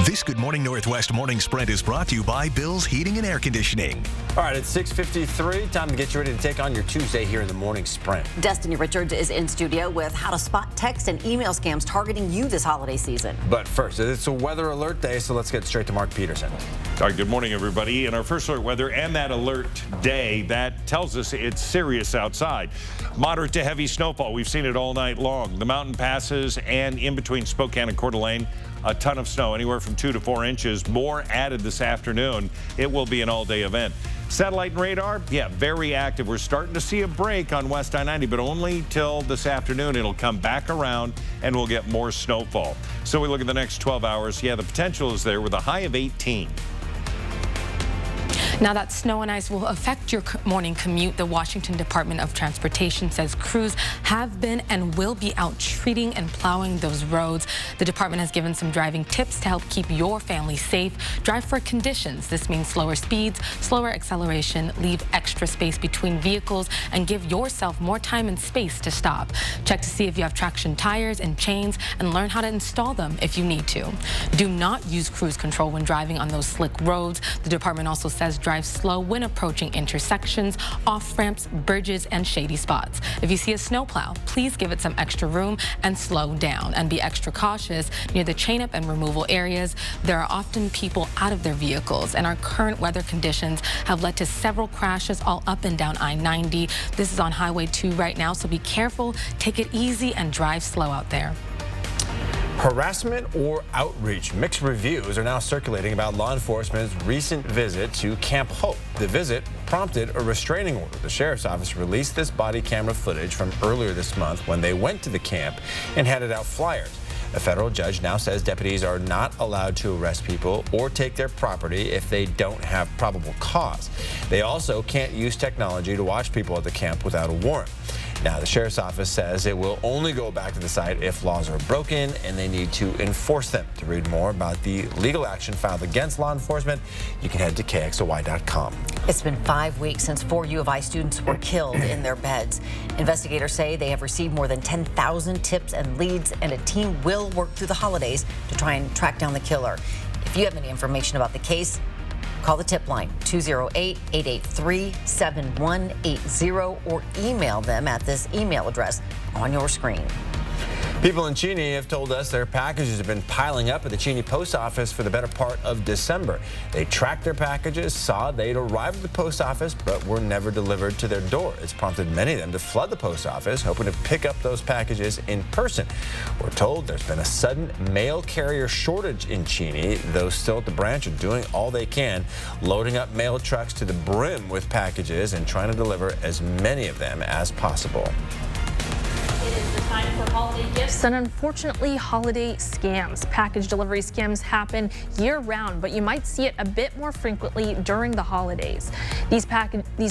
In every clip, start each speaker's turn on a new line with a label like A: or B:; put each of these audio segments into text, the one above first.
A: This Good Morning Northwest Morning Spread is brought to you by Bill's Heating and Air Conditioning.
B: All right, it's 6:53. Time to get you ready to take on your Tuesday here in the Morning Sprint.
C: Destiny Richards is in studio with how to spot text and email scams targeting you this holiday season.
B: But first, it's a weather alert day, so let's get straight to Mark Peterson.
D: All right, good morning, everybody. And our first alert weather and that alert day, that tells us it's serious outside. Moderate to heavy snowfall. We've seen it all night long. The mountain passes and in between Spokane and Coeur d'Alene, a ton of snow, anywhere from 2 to 4 inches. More added this afternoon. It will be an all-day event. Satellite and radar, yeah, very active. We're starting to see a break on West I-90, but only till this afternoon. It'll come back around and we'll get more snowfall. So we look at the next 12 hours. Yeah, the potential is there with a high of 18.
E: Now that snow and ice will affect your morning commute, the Washington Department of Transportation says crews have been and will be out treating and plowing those roads. The department has given some driving tips to help keep your family safe. Drive for conditions. This means slower speeds, slower acceleration, leave extra space between vehicles, and give yourself more time and space to stop. Check to see if you have traction tires and chains and learn how to install them if you need to. Do not use cruise control when driving on those slick roads. The department also says drive slow when approaching intersections, off-ramps, bridges, and shady spots. If you see a snowplow, please give it some extra room and slow down, and be extra cautious near the chain-up and removal areas. There are often people out of their vehicles, and our current weather conditions have led to several crashes all up and down I-90. This is on Highway 2 right now, so be careful, take it easy, and drive slow out there.
B: Harassment or outreach? Mixed reviews are now circulating about law enforcement's recent visit to Camp Hope. The visit prompted a restraining order. The sheriff's office released this body camera footage from earlier this month when they went to the camp and handed out flyers. A federal judge now says deputies are not allowed to arrest people or take their property if they don't have probable cause. They also can't use technology to watch people at the camp without a warrant. Now, the sheriff's office says it will only go back to the site if laws are broken and they need to enforce them. To read more about the legal action filed against law enforcement, you can head to KXLY.com.
C: It's been 5 weeks since 4 U of I students were killed in their beds. Investigators say they have received more than 10,000 tips and leads, and a team will work through the holidays to try and track down the killer. If you have any information about the case, call the tip line 208-883-7180 or email them at this email address on your screen.
B: People in Cheney have told us their packages have been piling up at the Cheney post office for the better part of December. They tracked their packages, saw they'd arrived at the post office, but were never delivered to their door. It's prompted many of them to flood the post office, hoping to pick up those packages in person. We're told there's been a sudden mail carrier shortage in Cheney. Those still at the branch are doing all they can, loading up mail trucks to the brim with packages and trying to deliver as many of them as possible.
F: It is the time for holiday gifts and unfortunately holiday scams. Package delivery scams happen year-round, but you might see it a bit more frequently during the holidays. These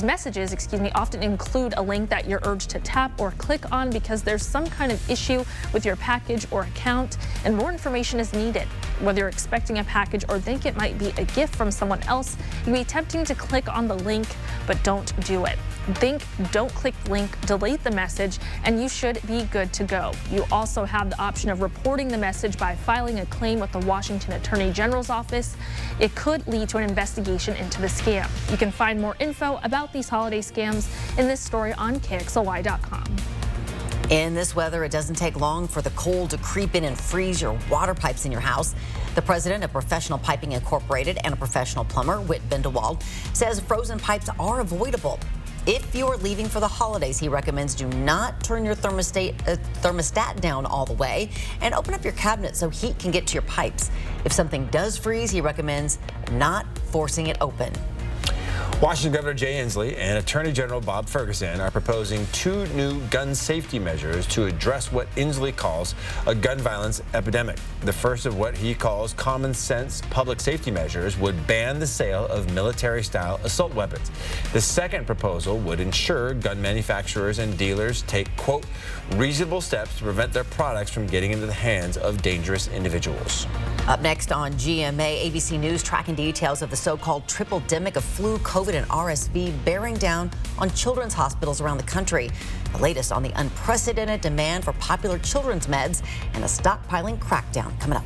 F: messages, often include a link that you're urged to tap or click on because there's some kind of issue with your package or account, and more information is needed. Whether you're expecting a package or think it might be a gift from someone else, it can be tempting to click on the link, but don't do it. Think, don't click the link, delete the message, and you should be good to go. You also have the option of reporting the message by filing a claim with the Washington Attorney General's office. It could lead to an investigation into the scam. You can find more info about these holiday scams in this story on KXLY.com.
C: In this weather, it doesn't take long for the cold to creep in and freeze your water pipes in your house. The president of Professional Piping Incorporated and a professional plumber, Whit Bindewald, says frozen pipes are avoidable. If you are leaving for the holidays, he recommends do not turn your thermostat down all the way and open up your cabinet so heat can get to your pipes. If something does freeze, he recommends not forcing it open.
B: Washington Governor Jay Inslee and Attorney General Bob Ferguson are proposing 2 new gun safety measures to address what Inslee calls a gun violence epidemic. The first of what he calls common sense public safety measures would ban the sale of military-style assault weapons. The second proposal would ensure gun manufacturers and dealers take, quote, reasonable steps to prevent their products from getting into the hands of dangerous individuals.
C: Up next on GMA, ABC News tracking details of the so-called triple-demic of flu, COVID, and RSV bearing down on children's hospitals around the country. The latest on the unprecedented demand for popular children's meds and a stockpiling crackdown coming up.